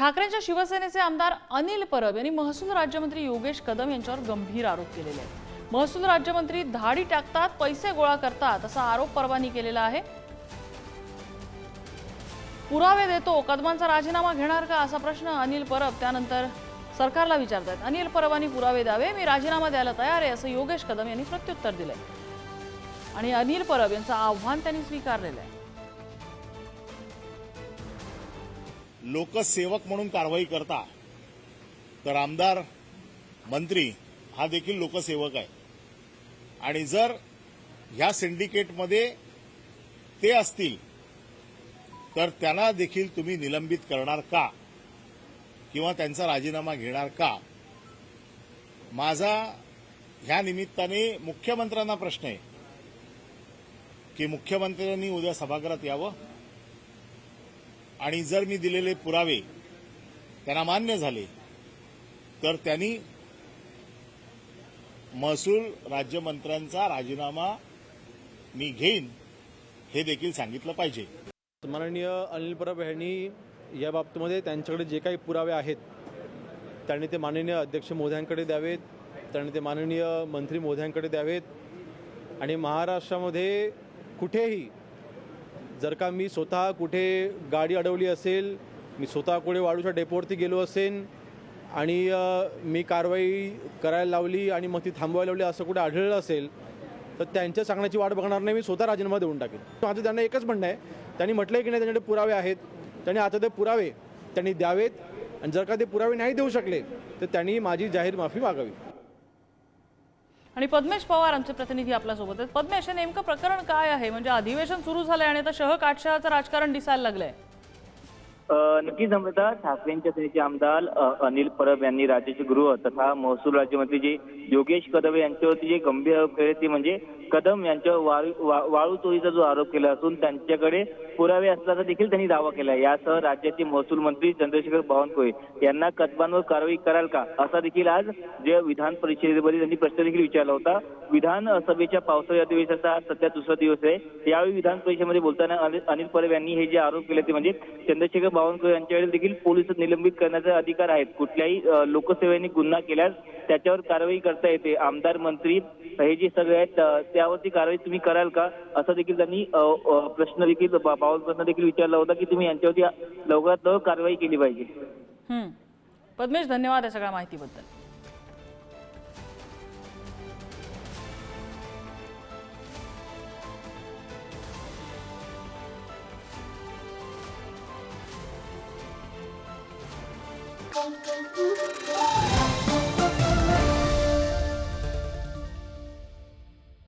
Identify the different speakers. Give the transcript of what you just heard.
Speaker 1: ठाकरेंच्या शिवसेनेचे आमदार अनिल परब यांनी महसूल राज्यमंत्री योगेश कदम यांच्यावर गंभीर आरोप केलेले आहेत। महसूल राज्यमंत्री धाडी टाकतात, पैसे गोळा करतात असा आरोप परबांनी केलेला आहे। पुरावे देतो, कदमांचा राजीनामा घेणार का असा प्रश्न अनिल परब त्यानंतर सरकारला विचारतात। अनिल परबांनी पुरावे द्यावे, मी राजीनामा द्यायला तयार आहे असं योगेश कदम यांनी प्रत्युत्तर दिलंय आणि अनिल परब यांचं आव्हान त्यांनी स्वीकारलेलं आहे।
Speaker 2: लोकसेवक म्हणून कारवाई करता तर आमदार मंत्री हा देखील लोकसेवक आहे आणि जर ह्या सिंडिकेटमध्ये ते असतील तर त्यांना देखील तुम्ही निलंबित करणार का किंवा त्यांचा राजीनामा घेणार का? माझा ह्या निमित्ताने मुख्यमंत्र्यांना प्रश्न आहे की मुख्यमंत्र्यांनी उद्या सभागृहात यावं आणि जर मी दिलेले पुरावे त्यांना मान्य झाले तर त्यांनी महसूल राज्यमंत्र्यांचा राजीनामा मी घेईन हे देखील सांगितलं पाहिजे।
Speaker 3: माननीय अनिल परब यांनी या बाबतीमध्ये त्यांच्याकडे जे काही पुरावे आहेत त्यांनी ते माननीय अध्यक्ष महोदयांकडे द्यावेत, त्यांनी ते माननीय मंत्री महोदयांकडे द्यावेत आणि महाराष्ट्रामध्ये कुठेही जर का मी स्वतः कुठे गाडी अडवली असेल, मी स्वतः कुठे वाळूच्या डेपोवरती गेलो असेल आणि मी कारवाई करायला लावली आणि मग ती थांबवायला लावली असं कुठे आढळलं असेल तर त्यांच्या सांगण्याची वाट बघणार नाही, मी स्वतः राजीनामा देऊन टाकेन। माझं त्यांना एकच म्हणणं आहे, त्यांनी म्हटलंय की नाही त्यांच्याकडे पुरावे आहेत, त्यांनी आता ते पुरावे त्यांनी द्यावेत आणि जर का ते पुरावे नाही देऊ शकले तर त्यांनी माझी जाहीर माफी मागावी।
Speaker 1: आणि पद्मेश पवार आमचे प्रतिनिधी आपल्या सोबत आहेत। पद्मेश, हे नेमकं प्रकरण काय आहे? म्हणजे अधिवेशन सुरू झालंय आणि आता शह काटशहाचं राजकारण दिसायला लागलंय।
Speaker 4: नक्कीच अमृता, ठाकरेंच्या सेनेचे आमदार अनिल परब यांनी राज्याचे गृह तथा महसूल राज्यमंत्री जे योगेश कदम यांच्यावरती जे गंभीर आरोप केले ते म्हणजे कदम यांच्यावर वाळू चोरीचा जो आरोप केला असून त्यांच्याकडे पुरावे असल्याचा देखील त्यांनी दावा केला। यासह राज्याचे महसूल मंत्री चंद्रशेखर बावनकुळे यांना कदमांवर कारवाई कराल का असा देखील आज जे विधान परिषदेमध्ये त्यांनी प्रश्न देखील विचारला होता। विधानसभेच्या पावसाळी अधिवेशनाचा सध्या दुसरा दिवस आहे। यावेळी विधान परिषदेमध्ये बोलताना अनिल परब यांनी हे जे आरोप केले ते म्हणजे चंद्रशेखर बावनकुळे यांच्याकडे देखील पोलीस निलंबित करण्याचे अधिकार आहेत। कुठल्याही लोकसेवेने गुन्हा केल्यास त्याच्यावर कारवाई करता येते। आमदार मंत्री हे जे सगळे आहेत त्यावरती कारवाई तुम्ही कराल का असं देखील त्यांनी प्रश्न देखील बावनकुळेंना देखील विचारला होता की तुम्ही यांच्यावरती लवकरात लवकर कारवाई केली पाहिजे।
Speaker 1: पद्मेश, धन्यवाद या सगळ्या माहितीबद्दल।
Speaker 5: Thank you.